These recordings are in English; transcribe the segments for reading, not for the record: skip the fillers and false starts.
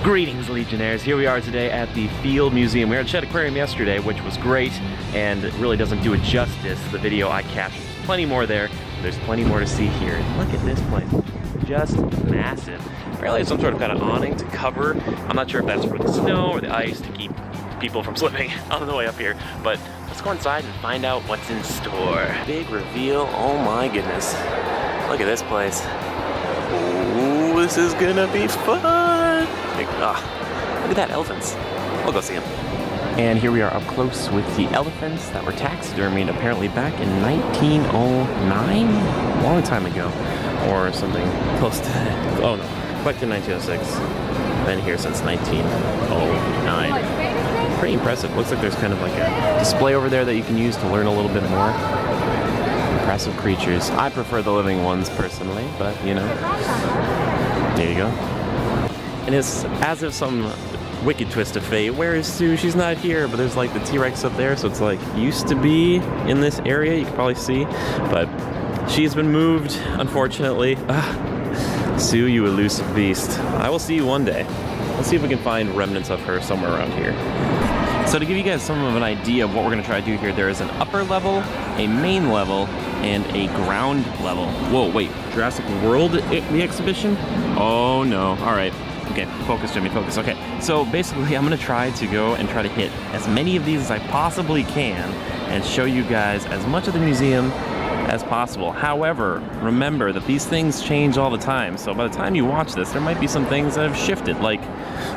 Greetings, Legionnaires. Here we are today at the Field Museum. We were at Shed Aquarium yesterday, which was great, and it really doesn't do it justice, the video I captured. There's plenty more there. There's plenty more to see here. Look at this place. Just massive. Apparently it's some sort of kind of awning to cover. I'm not sure if that's for the snow or the ice to keep people from slipping on the way up here, but let's go inside and find out what's in store. Big reveal. Oh my goodness. Look at this place. Ooh, this is gonna be fun. Look at that, elephants. We'll go see them. And here we are up close with the elephants that were taxidermied apparently back in 1909? A long time ago. Or something close to that. Oh no, collected in 1906. Been here since 1909. Pretty impressive. Looks like there's kind of like a display over there that you can use to learn a little bit more. Impressive creatures. I prefer the living ones personally, but you know. There you go. And it's as if some wicked twist of fate. Where is Sue? She's not here, but there's like the T-Rex up there, so it's like used to be in this area, you can probably see, but she's been moved, unfortunately. Sue, you elusive beast. I will see you one day. Let's see if we can find remnants of her somewhere around here. So to give you guys some of an idea of what we're gonna try to do here, there is an upper level, a main level, and a ground level. Whoa, wait, Jurassic World, the exhibition? Oh no, all right. Okay, focus, Jimmy, focus. Okay, so basically I'm gonna try to go and try to hit as many of these as I possibly can and show you guys as much of the museum as possible. However, remember that these things change all the time, so by the time you watch this, there might be some things that have shifted, like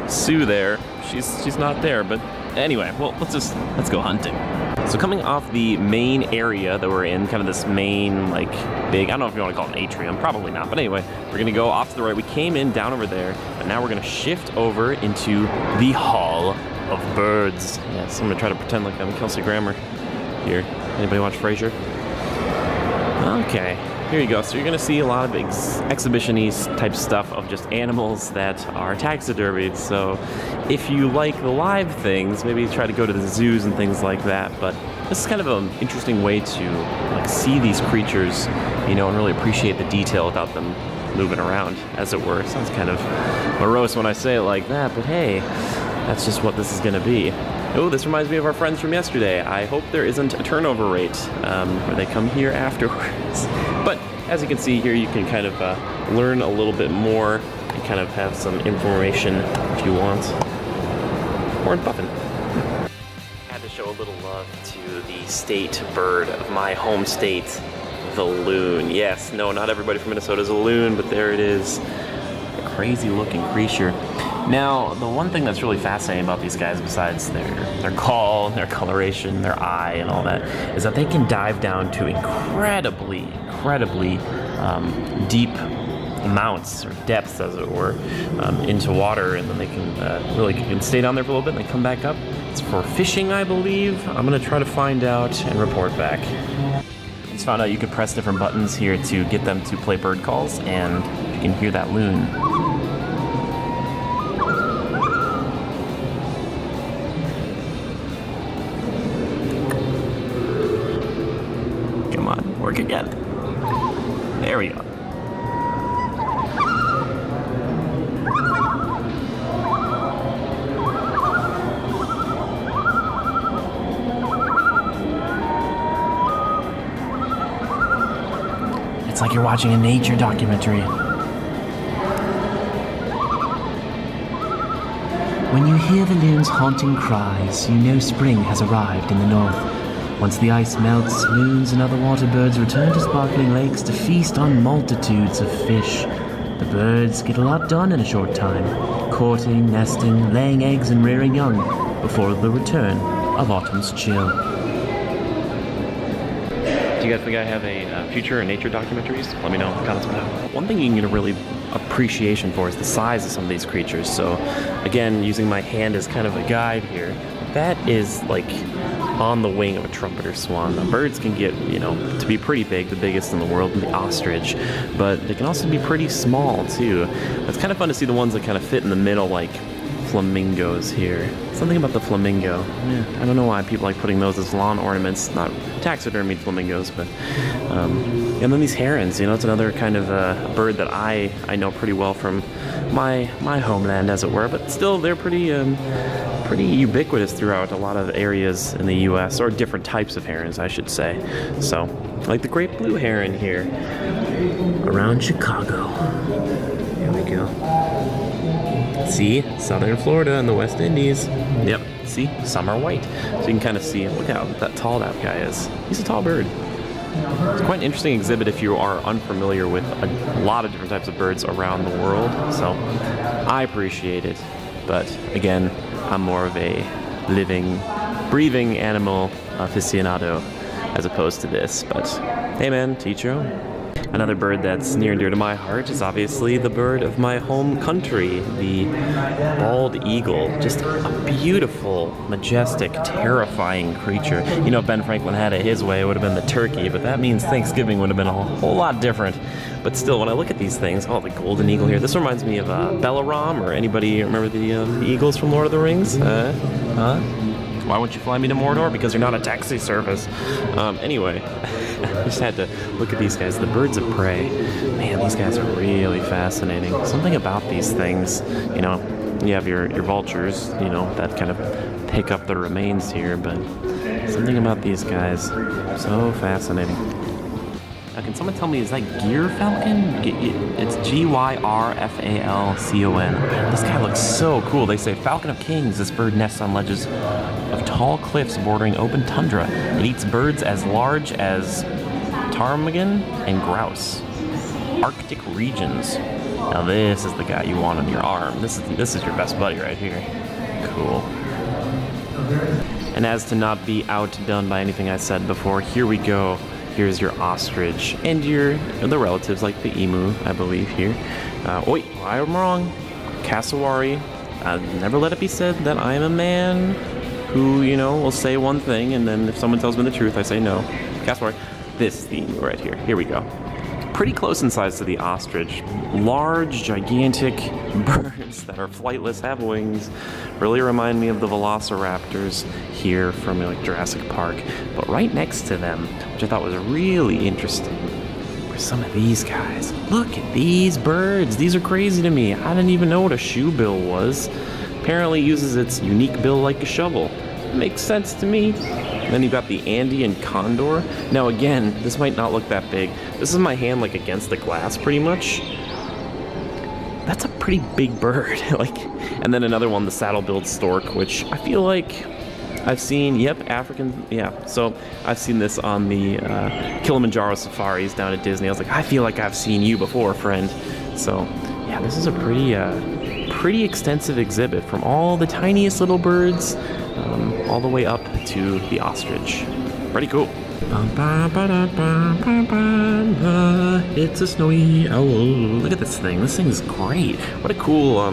Sue there. She's not there, but anyway, well, let's go hunting. So coming off the main area that we're in, kind of this main, like, big, I don't know if you want to call it an atrium, probably not, but anyway, we're gonna go off to the right. We came in down over there, but now we're gonna shift over into the Hall of Birds. Yes, I'm gonna try to pretend like I'm Kelsey Grammer here. Anybody watch Frasier? Okay, here you go. So you're gonna see a lot of exhibition-y type stuff of just animals that are taxidermied. So if you like the live things, maybe try to go to the zoos and things like that. But this is kind of an interesting way to like see these creatures, you know, and really appreciate the detail without them moving around, as it were. It sounds kind of morose when I say it like that, but hey, that's just what this is gonna be. Oh, this reminds me of our friends from yesterday. I hope there isn't a turnover rate where they come here afterwards. But as you can see here, you can kind of learn a little bit more and kind of have some information if you want. Horned puffin. Had to show a little love to the state bird of my home state, the loon. Yes, no, not everybody from Minnesota is a loon, but there it is. A crazy looking creature. Now, the one thing that's really fascinating about these guys, besides their call, their coloration, their eye, and all that, is that they can dive down to incredibly deep amounts, or depths, as it were, into water, and then they can can stay down there for a little bit and they come back up. It's for fishing, I believe. I'm gonna try to find out and report back. Just found out you could press different buttons here to get them to play bird calls, and you can hear that loon. Work again. There we go. It's like you're watching a nature documentary. When you hear the loon's haunting cries, you know spring has arrived in the north. Once the ice melts, loons and other water birds return to sparkling lakes to feast on multitudes of fish. The birds get a lot done in a short time, courting, nesting, laying eggs and rearing young before the return of autumn's chill. Do you guys think I have a future in nature documentaries? Let me know in the comments below. One thing you can get a really appreciation for is the size of some of these creatures. So again, using my hand as kind of a guide here, that is like on the wing of a trumpeter swan. Now, birds can get, you know, to be pretty big, the biggest in the world, the ostrich, but they can also be pretty small too. It's kind of fun to see the ones that kind of fit in the middle, like flamingos here. Something about the flamingo. Yeah, I don't know why people like putting those as lawn ornaments. Not taxidermied flamingos, but And then these herons, you know, it's another kind of bird that I know pretty well from my homeland, as it were. But still, they're pretty ubiquitous throughout a lot of areas in the U.S., or different types of herons, I should say. So, like the great blue heron here around Chicago. Here we go. See, southern Florida and the West Indies. Yep. See, some are white. So you can kind of see, look how that tall that guy is. He's a tall bird. It's quite an interesting exhibit if you are unfamiliar with a lot of different types of birds around the world. So I appreciate it. But again, I'm more of a living, breathing animal aficionado as opposed to this. But hey man, teach your own. Another bird that's near and dear to my heart is obviously the bird of my home country, the bald eagle. Just a beautiful, majestic, terrifying creature. You know, if Ben Franklin had it his way, it would have been the turkey, but that means Thanksgiving would have been a whole lot different. But still, when I look at these things, oh, the golden eagle here. This reminds me of Balaram, or anybody remember the eagles from Lord of the Rings? Why won't you fly me to Mordor? Because you're not a taxi service. Anyway, I just had to look at these guys. The birds of prey. Man, these guys are really fascinating. Something about these things, you know, you have your vultures, you know, that kind of pick up the remains here, but something about these guys, so fascinating. Now, can someone tell me, is that gyrfalcon? It's Gyrfalcon. This guy looks so cool. They say falcon of kings. This bird nests on ledges of tall cliffs bordering open tundra. It eats birds as large as ptarmigan and grouse. Arctic regions. Now this is the guy you want on your arm. This is your best buddy right here. Cool. And as to not be outdone by anything I said before, here we go. Here's your ostrich and the relatives like the emu, I believe here. I'm wrong. Cassowary. Never let it be said that I am a man who, you know, will say one thing and then if someone tells me the truth, I say no. Cassowary. This is the emu right here. Here we go. Pretty close in size to the ostrich. Large, gigantic birds that are flightless, have wings. Really remind me of the velociraptors here from like Jurassic Park. But right next to them, which I thought was really interesting, were some of these guys. Look at these birds. These are crazy to me. I didn't even know what a shoebill was. Apparently uses its unique bill like a shovel. Makes sense to me. Then you've got the Andean condor. Now again, this might not look that big. This is my hand like against the glass pretty much. That's a pretty big bird. And then another one, the saddle-billed stork, which I feel like I've seen, African, so I've seen this on the Kilimanjaro safaris down at Disney. I was like, I feel like I've seen you before, friend. So yeah, this is a pretty extensive exhibit from all the tiniest little birds all the way up to the ostrich. Pretty cool. It's a snowy owl. Look at this thing. This thing is great. What a cool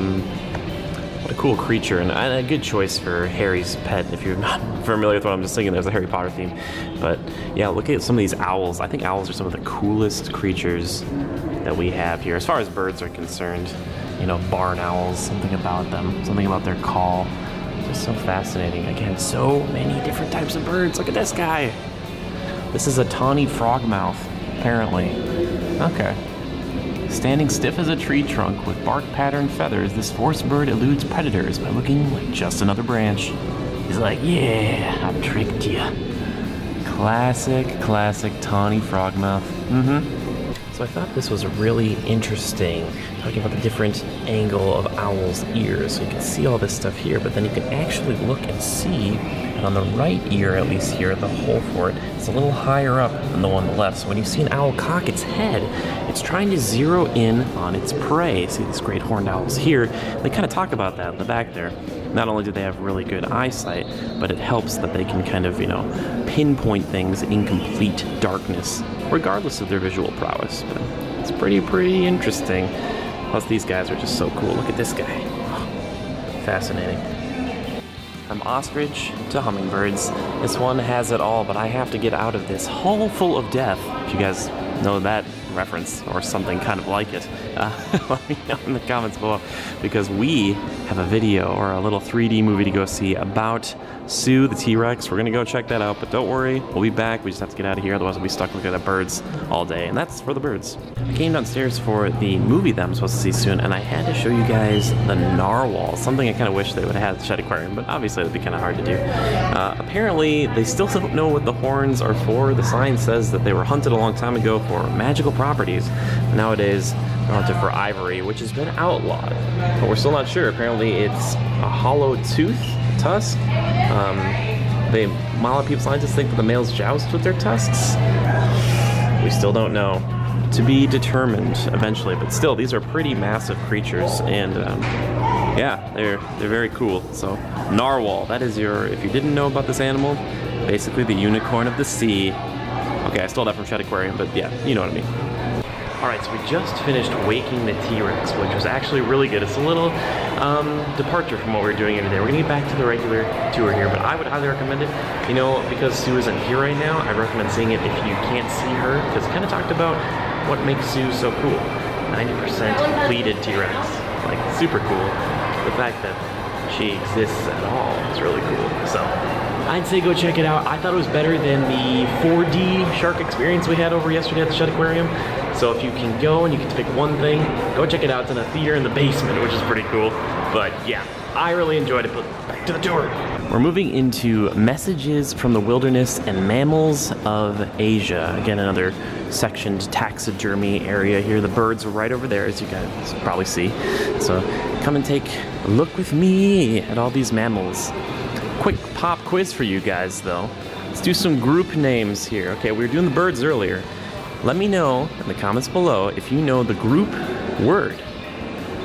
creature, and a good choice for Harry's pet. If you're not familiar with what I'm just thinking, there's a Harry Potter theme. But yeah, look at some of these owls. I think owls are some of the coolest creatures that we have here, as far as birds are concerned. You know, barn owls. Something about them. Something about their call. Just so fascinating. Again, so many different types of birds. Look at this guy. This is a tawny frogmouth, apparently. Okay. Standing stiff as a tree trunk with bark-patterned feathers, this forest bird eludes predators by looking like just another branch. He's like, yeah, I tricked you. Classic tawny frogmouth. So I thought this was really interesting, talking about the different angle of owls' ears. So you can see all this stuff here, but then you can actually look and see, and on the right ear, at least here, the hole for it, it's a little higher up than the one on the left. So when you see an owl cock its head, it's trying to zero in on its prey. See these great horned owls here? They kind of talk about that in the back there. Not only do they have really good eyesight, but it helps that they can kind of, pinpoint things in complete darkness, regardless of their visual prowess. But it's pretty interesting. Plus, these guys are just so cool. Look at this guy. Fascinating. From ostrich to hummingbirds, this one has it all, but I have to get out of this hole full of death. If you guys know that reference or something kind of like it, let me know in the comments below, because we have a video or a little 3D movie to go see about Sue the T-Rex. We're gonna go check that out, but don't worry, we'll be back. We just have to get out of here, otherwise we'll be stuck looking at birds all day, and that's for the birds. I came downstairs for the movie that I'm supposed to see soon, and I had to show you guys the narwhal, something I kind of wish they would have had at the Shed Aquarium, but obviously it'd be kind of hard to do. Apparently, they still don't know what the horns are for. The sign says that they were hunted a long time ago for magical properties. Nowadays, they're hunted for ivory, which has been outlawed, but we're still not sure. Apparently, it's a hollow tooth, tusk. A lot of people, scientists think that the males joust with their tusks. We still don't know. To be determined eventually, but still, these are pretty massive creatures, and yeah, they're very cool. So, narwhal, that is your, if you didn't know about this animal, basically the unicorn of the sea. Okay, I stole that from Shed Aquarium, but yeah, you know what I mean. Alright, so we just finished waking the T-Rex, which was actually really good. It's a little departure from what we were doing every day. We're gonna get back to the regular tour here, but I would highly recommend it. You know, because Sue isn't here right now, I recommend seeing it if you can't see her, because it kind of talked about what makes Sue so cool. 90% completed T-Rex, like super cool. The fact that she exists at all is really cool. So I'd say go check it out. I thought it was better than the 4D shark experience we had over yesterday at the Shed Aquarium. So if you can go and you can pick one thing, go check it out. It's in a theater in the basement, which is pretty cool. But yeah, I really enjoyed it, but back to the tour. We're moving into Messages from the Wilderness and Mammals of Asia. Again, another sectioned taxidermy area here. The birds are right over there, as you guys probably see. So come and take a look with me at all these mammals. Quick pop quiz for you guys, though. Let's do some group names here. Okay, we were doing the birds earlier. Let me know in the comments below if you know the group word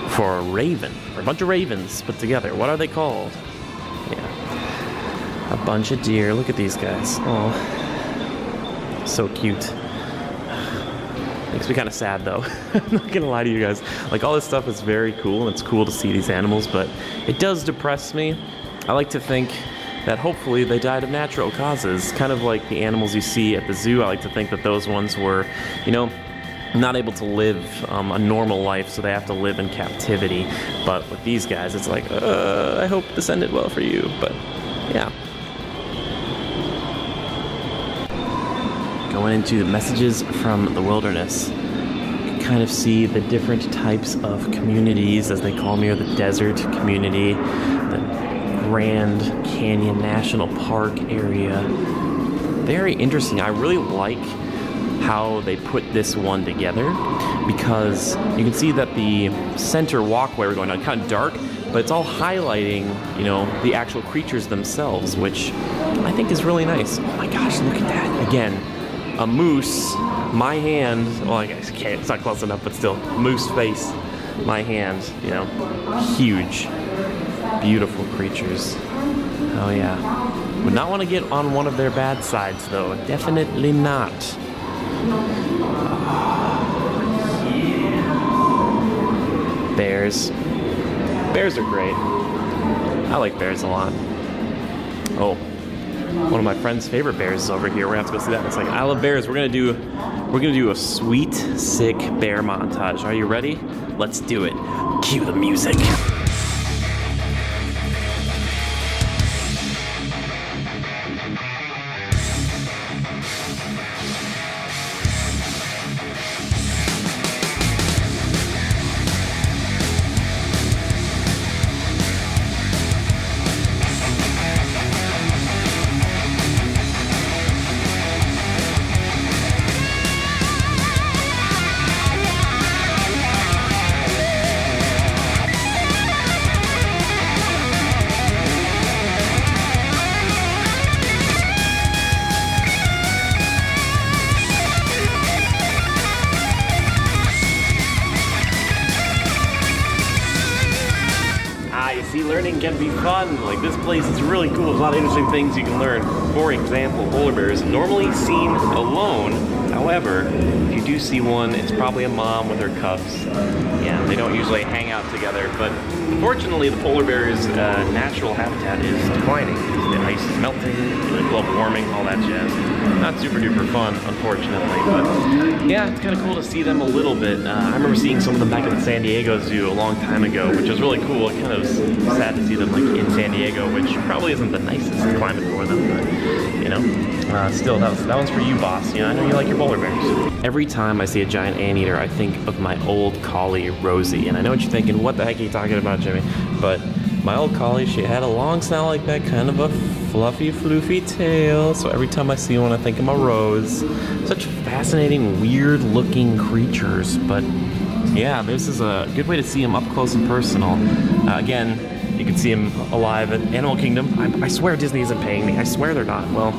for a raven, or a bunch of ravens put together. What are they called? Yeah, a bunch of deer. Look at these guys. Oh, so cute. Makes me kind of sad, though. I'm not gonna lie to you guys. Like, all this stuff is very cool, and it's cool to see these animals, but it does depress me. I like to think that hopefully they died of natural causes, kind of like the animals you see at the zoo. I like to think that those ones were, you know, not able to live a normal life, so they have to live in captivity. But with these guys, it's like, I hope this ended well for you, but yeah. Going into Messages from the Wilderness, you can kind of see the different types of communities, as they call them here, the desert community, the Grand Canyon National Park area. Very interesting. I really like how they put this one together, because you can see that the center walkway we're going down kind of dark, but it's all highlighting, you know, the actual creatures themselves, which I think is really nice. Oh my gosh, look at that. Again, a moose, my hand, well, I guess it's not close enough, but still, moose face, my hand, you know, huge. Beautiful creatures. Oh yeah. Would not want to get on one of their bad sides, though. Definitely not. Oh, yeah. Bears. Bears are great. I like bears a lot. Oh, one of my friend's favorite bears is over here. We're gonna have to go see that in a second. I love bears. We're gonna do a sweet, sick bear montage. Are you ready? Let's do it. Cue the music. See, learning can be fun. Like, this place is really cool. There's a lot of interesting things you can learn. For example, polar bears normally seen alone. However, if you do see one, it's probably a mom with her cubs. Yeah, they don't usually hang out together, but unfortunately the polar bear's natural habitat is declining. The ice is melting, global warming, all that jazz. Not super duper fun, unfortunately, but yeah, it's kind of cool to see them a little bit. I remember seeing some of them back at the San Diego Zoo a long time ago, which was really cool. It kind of was sad to see them like in San Diego, which probably isn't the nicest climate for them, but you know, still, that one's for you, boss. You know, I know you like your polar bears. Every time I see a giant anteater, I think of my old collie, Rosie, and I know what you're thinking, what the heck are you talking about, Jimmy? But my old collie, she had a long snout like that, kind of a fluffy, floofy tail, so every time I see one, I think of my Rose. Such fascinating, weird-looking creatures, but yeah, this is a good way to see them up close and personal. Again, you can see them alive at Animal Kingdom. I swear Disney isn't paying me. I swear they're not. Well,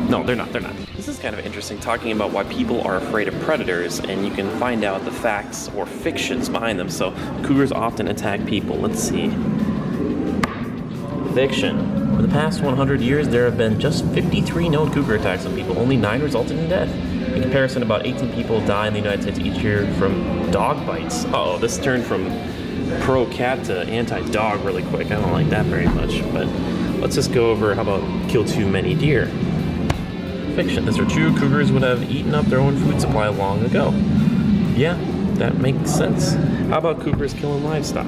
no, they're not. This is kind of interesting, talking about why people are afraid of predators, and you can find out the facts or fictions behind them. So, cougars often attack people. Let's see. Fiction. For the past 100 years, there have been just 53 known cougar attacks on people. Only 9 resulted in death. In comparison, about 18 people die in the United States each year from dog bites. Uh-oh, this turned from pro-cat to anti-dog really quick. I don't like that very much, but let's just go over how about kill too many deer. Fiction. Is there true? Cougars would have eaten up their own food supply long ago. Yeah, that makes sense. How about cougars killing livestock?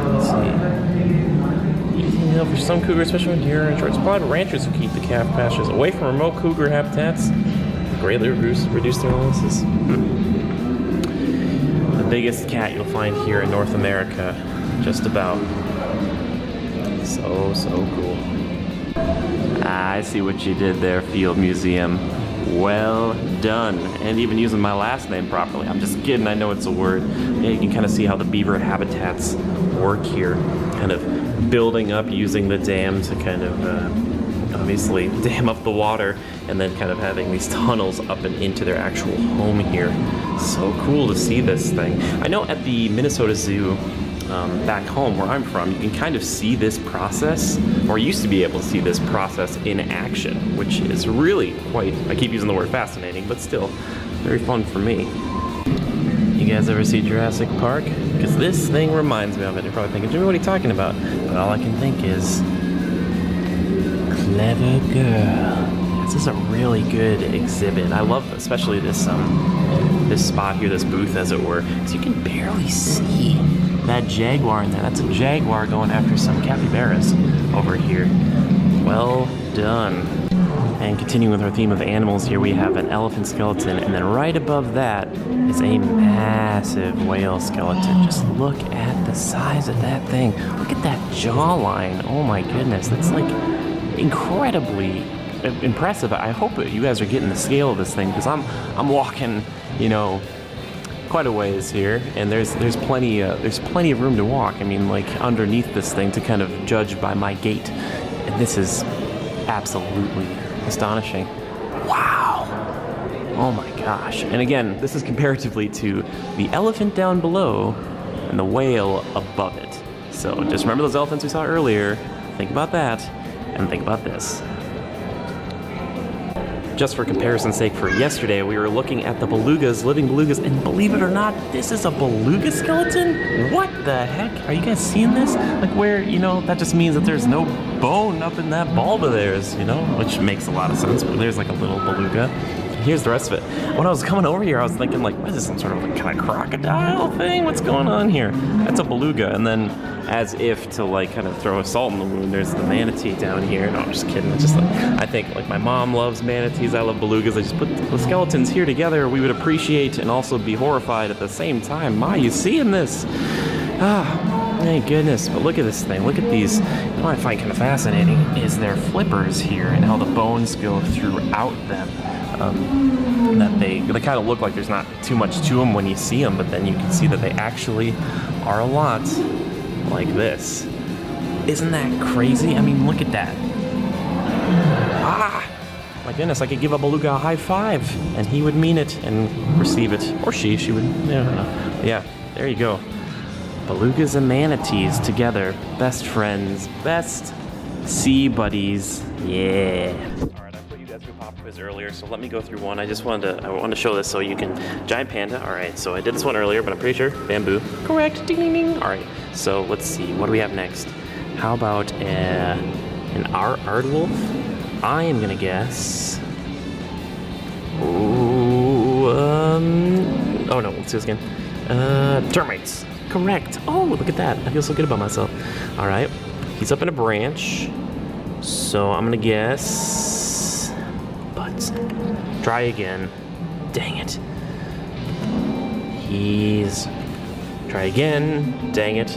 Let's see. You know, for some cougars, especially when deer are in short supply, ranchers who keep the calf pastures away from remote cougar habitats greatly reduce their losses. The biggest cat you'll find here in North America, just about. So cool. I see what you did there, Field Museum. Well done. And even using my last name properly. I'm just kidding, I know it's a word. Yeah, you can kind of see how the beaver habitats work here. Kind of building up, using the dam to kind of obviously dam up the water, and then kind of having these tunnels up and into their actual home here. So cool to see this thing. I know at the Minnesota Zoo, back home where I'm from, you can kind of see this process, or used to be able to see this process in action, which is really quite, I keep using the word fascinating, but still very fun for me. You guys ever see Jurassic Park? Because this thing reminds me of it. You're probably thinking, Jimmy, what are you talking about? But all I can think is, clever girl. This is a really good exhibit. I love especially this this spot here, this booth as it were, because you can barely see that jaguar in there. That's a jaguar going after some capybaras over here. Well done. And continuing with our theme of animals, here we have an elephant skeleton, and then right above that is a massive whale skeleton. Just look at the size of that thing. Look at that jawline. Oh my goodness, that's like incredibly impressive. I hope you guys are getting the scale of this thing, because I'm walking, you know, quite a ways here, and there's plenty of room to walk. I mean, like underneath this thing to kind of judge by my gait, and this is absolutely astonishing. Wow! Oh my gosh! And again, this is comparatively to the elephant down below and the whale above it. So just remember those elephants we saw earlier. Think about that, and think about this. Just for comparison's sake, for yesterday, we were looking at the belugas, living belugas, and believe it or not, this is a beluga skeleton? What the heck? Are you guys seeing this? Like where, you know, that just means that there's no bone up in that bulb of theirs, you know, which makes a lot of sense, but there's like a little beluga. Here's the rest of it. When I was coming over here, I was thinking like, what is this, some sort of like kind of crocodile thing? What's going on here? That's a beluga. And then as if to like kind of throw a salt in the wound, there's the manatee down here. No, I'm just kidding. It's just like, I think like my mom loves manatees, I love belugas. I just put the skeletons here together. We would appreciate and also be horrified at the same time. Ma, you seeing this? Ah, thank goodness. But look at this thing. Look at these. You know what I find kind of fascinating is their flippers here and how the bones go throughout them. That they kind of look like there's not too much to them when you see them, but then you can see that they actually are a lot like this. Isn't that crazy? I mean, look at that. Ah! My goodness, I could give a beluga a high five, and he would mean it and receive it. Or she would, yeah, there you go. Belugas and manatees together, best friends, best sea buddies, yeah. All right, I put you guys through popcorn. quiz earlier, so let me go through one. I wanted to show this so you can. Giant panda. All right, so I did this one earlier, but I'm pretty sure bamboo. Correct. Ding ding ding. All right, so let's see. What do we have next? How about an aardwolf? I am gonna guess. Ooh, oh no, let's do this again. Termites. Correct. Oh, look at that. I feel so good about myself. All right, he's up in a branch, so I'm gonna guess. But try again. Dang it. Try again. Dang it.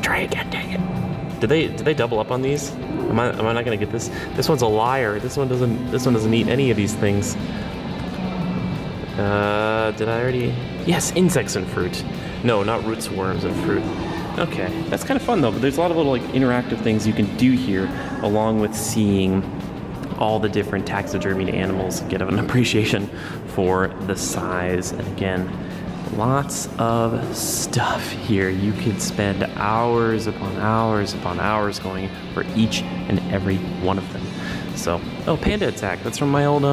Try again. Dang it. Did they double up on these? Am I not gonna get this? This one's a liar. This one doesn't eat any of these things. Did I already? Yes, insects and fruit. No, not roots, worms, and fruit. Okay, that's kind of fun though. But there's a lot of little like interactive things you can do here, along with seeing all the different taxidermied animals. Get an appreciation for the size. And again, lots of stuff here. You could spend hours upon hours upon hours going for each and every one of them. So, oh, Panda Attack. That's from my old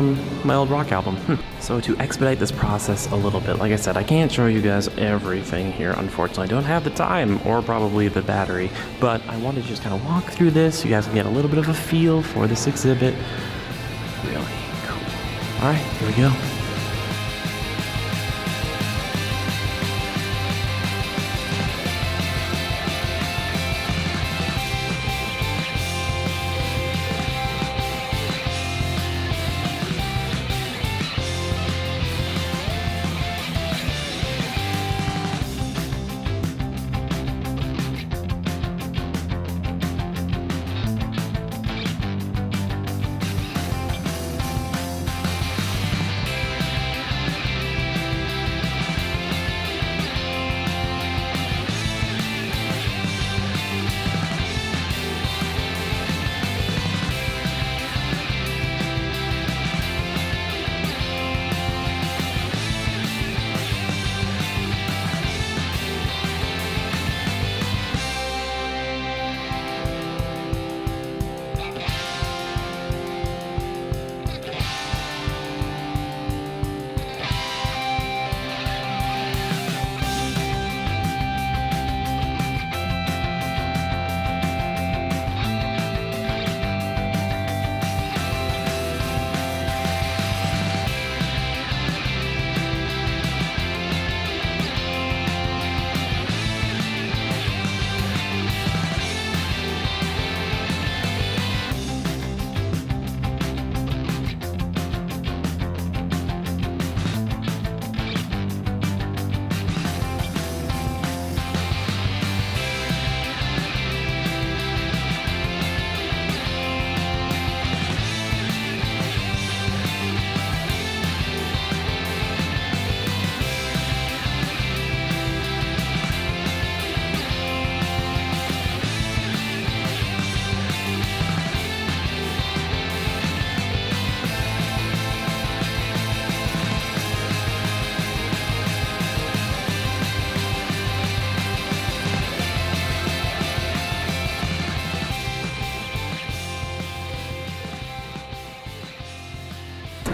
rock album. So to expedite this process a little bit, like I said, I can't show you guys everything here. Unfortunately, I don't have the time or probably the battery, but I wanted to just kind of walk through this so you guys can get a little bit of a feel for this exhibit. Really cool. All right, here we go.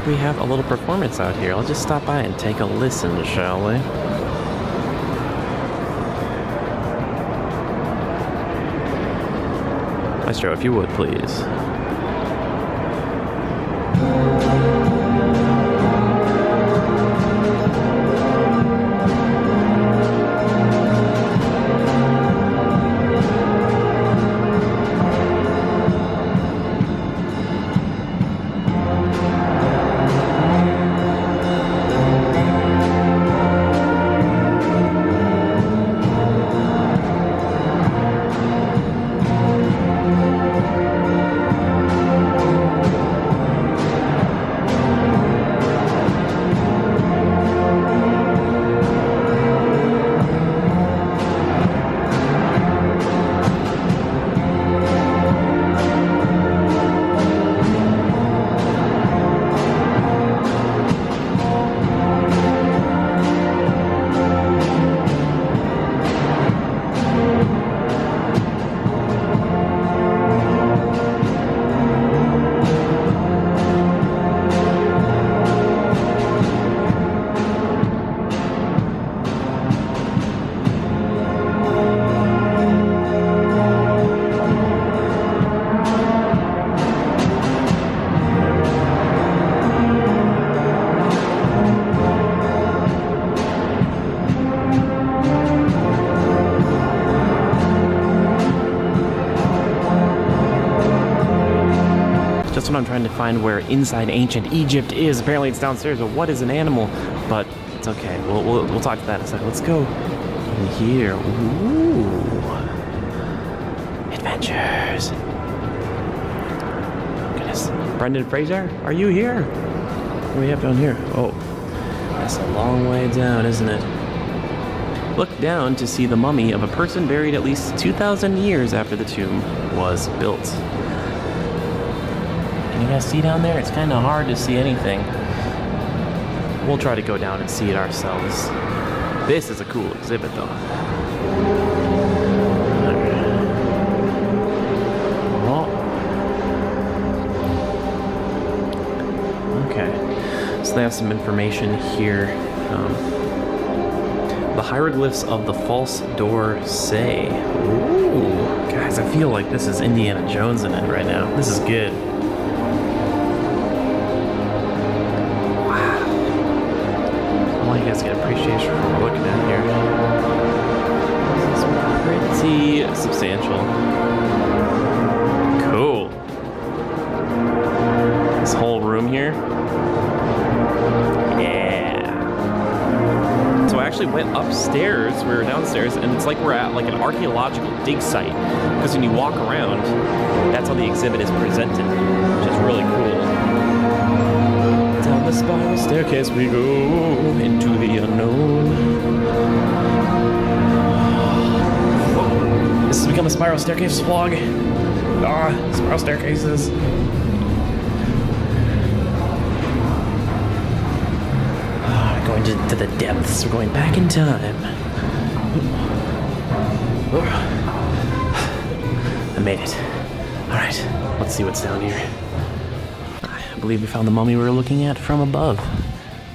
We have a little performance out here. Let's just stop by and take a listen, shall we? Maestro, if you would, please. what I'm trying to find, where inside ancient Egypt is. Apparently it's downstairs, but what is an animal? But it's okay. We'll talk to that in a second. Let's go in here. Ooh. Adventures. Oh, goodness. Brendan Fraser, are you here? What do we have down here? Oh, that's a long way down, isn't it? Look down to see the mummy of a person buried at least 2,000 years after the tomb was built. Can you guys see down there? It's kind of hard to see anything. We'll try to go down and see it ourselves. This is a cool exhibit, though. Oh. Okay. So they have some information here. The hieroglyphs of the false door say. Ooh, guys, I feel like this is Indiana Jones in it right now. This is good. Wow. I want you guys to get appreciation for what we're looking at here. This is pretty substantial. Cool. This whole room here. So I actually went upstairs, we were downstairs, and it's like we're at like an archaeological dig site. Because when you walk around, that's how the exhibit is presented, which is really cool. Down the spiral staircase we go into the unknown. Whoa. This has become a spiral staircase vlog. Spiral staircases. Going to the depths. We're going back in time. I made it. Alright, let's see what's down here. I believe we found the mummy we were looking at from above.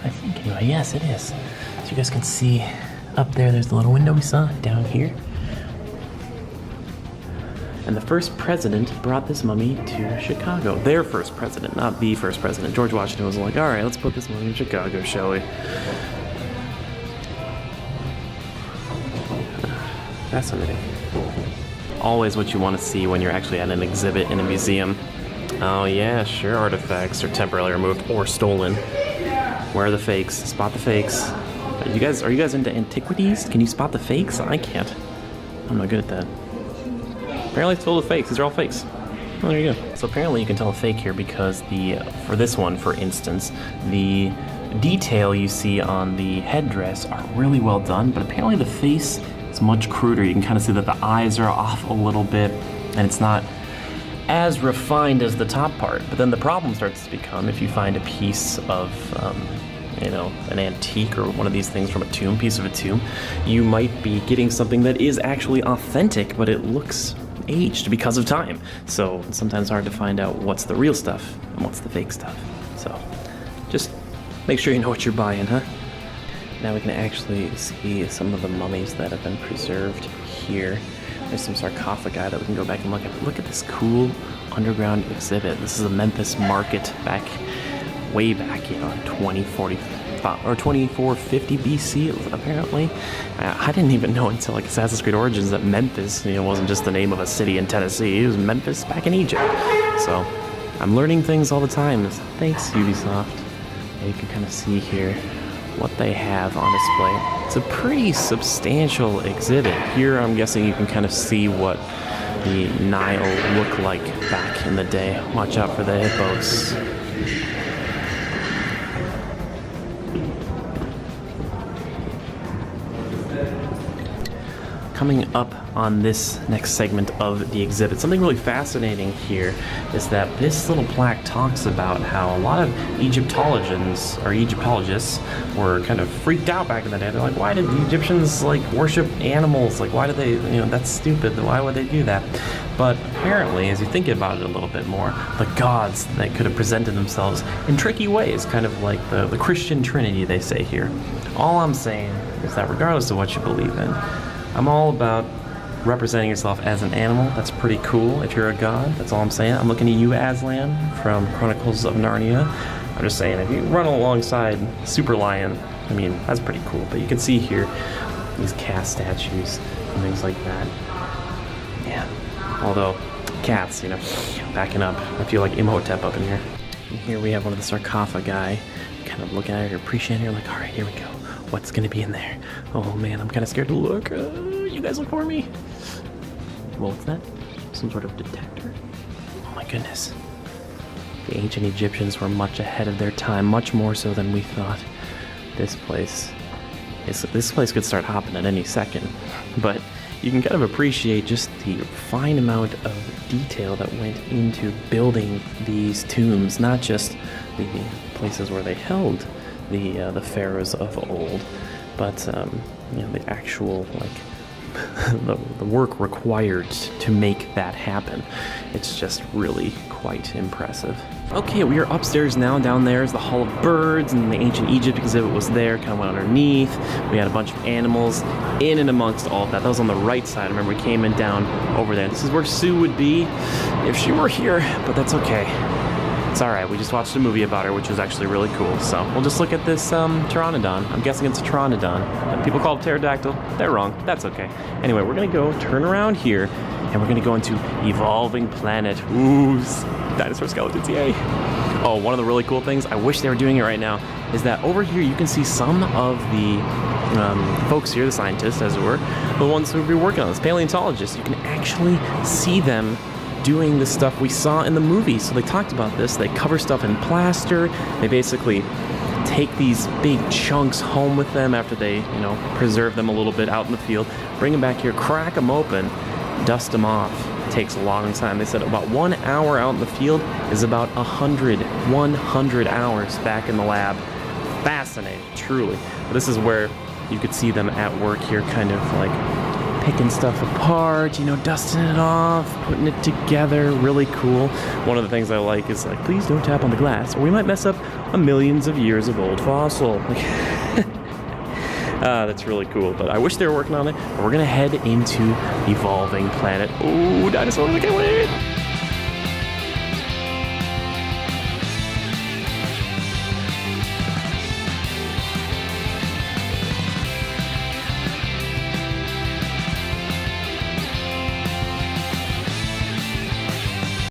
I think, anyway. Yes, it is. So you guys can see up there's the little window we saw down here. And the first president brought this mummy to Chicago. Their first president, not the first president. George Washington was like, all right, let's put this mummy in Chicago, shall we? Fascinating. Always what you want to see when you're actually at an exhibit in a museum. Oh yeah, sure, artifacts are temporarily removed or stolen. Where are the fakes? Spot the fakes. Are you guys into antiquities? Can you spot the fakes? I can't. I'm not good at that. Apparently it's filled with fakes. These are all fakes. Oh, there you go. So apparently you can tell a fake here because for this one, for instance, the detail you see on the headdress are really well done, but apparently the face is much cruder. You can kind of see that the eyes are off a little bit, and it's not as refined as the top part. But then the problem starts to become if you find a piece of an antique or one of these things from a piece of a tomb, you might be getting something that is actually authentic, but it looks aged because of time. So it's sometimes hard to find out what's the real stuff and what's the fake stuff. So just make sure you know what you're buying, huh? Now we can actually see some of the mummies that have been preserved here. There's some sarcophagi that we can go back and look at. But look at this cool underground exhibit. This is a Memphis market way back, 2045 or 2450 BC, apparently. I didn't even know until like Assassin's Creed Origins that Memphis, wasn't just the name of a city in Tennessee. It was Memphis back in Egypt. So I'm learning things all the time. Thanks, Ubisoft. And you can kind of see here what they have on display. It's a pretty substantial exhibit. Here I'm guessing you can kind of see what the Nile looked like back in the day. Watch out for the hippos. Coming up on this next segment of the exhibit, something really fascinating here is that this little plaque talks about how a lot of Egyptologists were kind of freaked out back in the day. They're like, why did the Egyptians worship animals? Why did they, that's stupid. Why would they do that? But apparently, as you think about it a little bit more, the gods, they could have presented themselves in tricky ways, kind of like the Christian Trinity they say here. All I'm saying is that regardless of what you believe in, I'm all about representing yourself as an animal. That's pretty cool if you're a god. That's all I'm saying. I'm looking at you, Aslan, from Chronicles of Narnia. I'm just saying, if you run alongside Super Lion, that's pretty cool. But you can see here these cast statues and things like that. Yeah. Although, cats, you know, backing up. I feel like Imhotep up in here. And here we have one of the sarcophagi, kind of looking at it, appreciating it, like, all right, here we go. What's gonna be in there? Oh man, I'm kind of scared to look. You guys look for me. Well, what's that? Some sort of detector? Oh my goodness. The ancient Egyptians were much ahead of their time, much more so than we thought. This place could start hopping at any second, but you can kind of appreciate just the fine amount of detail that went into building these tombs, not just the places where they held the pharaohs of old, but you know, the actual the work required to make that happen. It's just really quite impressive. Okay, we are upstairs now. Down there is the Hall of Birds, and the ancient Egypt exhibit was there, kind of went underneath. We had a bunch of animals in and amongst all of that. That was on the right side. I remember we came in down over there. This is where Sue would be if she were here, but that's okay. It's all right. We just watched a movie about her, which was actually really cool. So we'll just look at this pteranodon. I'm guessing it's a pteranodon. People call it pterodactyl. They're wrong. That's okay. Anyway, we're going to go turn around here, and we're going to go into Evolving Planet. Ooh, dinosaur skeletons, yay. Oh, one of the really cool things, I wish they were doing it right now, is that over here you can see some of the folks here, the scientists, as it were, the ones who will be working on this, paleontologists. You can actually see them doing the stuff we saw in the movie. So they talked about this. They cover stuff in plaster. They basically take these big chunks home with them after they, you know, preserve them a little bit out in the field, bring them back here, crack them open, dust them off. It takes a long time. They said about 1 hour out in the field is about 100 hours back in the lab. Fascinating, truly. But this is where you could see them at work here, kind of like picking stuff apart, you know, dusting it off, putting it together. Really cool. One of the things I like is like, please don't tap on the glass or we might mess up a millions of years of old fossil. That's really cool, but I wish they were working on it. But we're gonna head into Evolving Planet. Oh, dinosaurs, I can't wait.